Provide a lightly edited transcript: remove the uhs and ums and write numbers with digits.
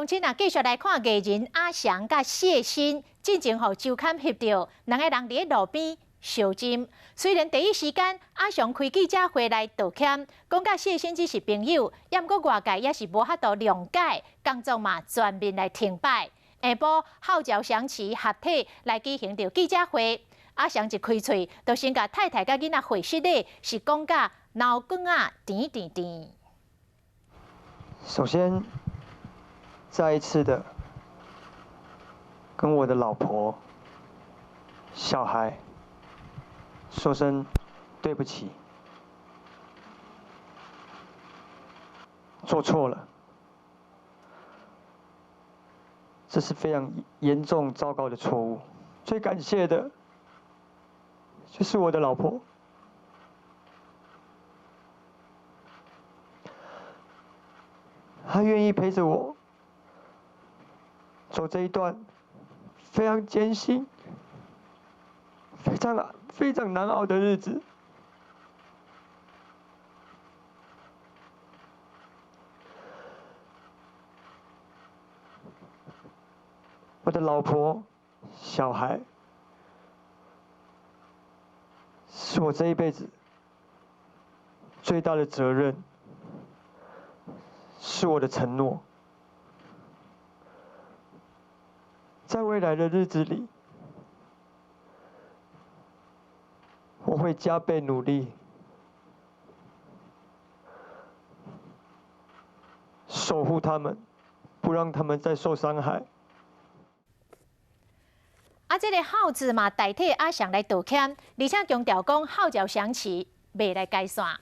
从今啊，继续来看艺人阿翔甲谢欣进前互周刊翕到，两个人伫路边相亲。虽然第一时间阿翔开记者会来道歉，讲甲谢欣只是朋友，也毋过外界也是无法度谅解，工作嘛全面来停摆。下晡号召翔起合体来举行着记者会，阿翔一开喙，就先甲太太甲囡仔会失礼，是讲甲脑管啊甜甜甜。首先，再一次的跟我的老婆、小孩说声对不起，做错了，这是非常严重、糟糕的错误。最感谢的就是我的老婆。她愿意陪着我走这一段非常艰辛、非常难熬的日子。我的老婆、小孩，是我这一辈子最大的责任，是我的承诺。在未来的日子里，我会加倍努力，守护他们，不让他们再受伤害。这个号子嘛代替阿翔来道歉，而且强调讲号召翔起未来解散。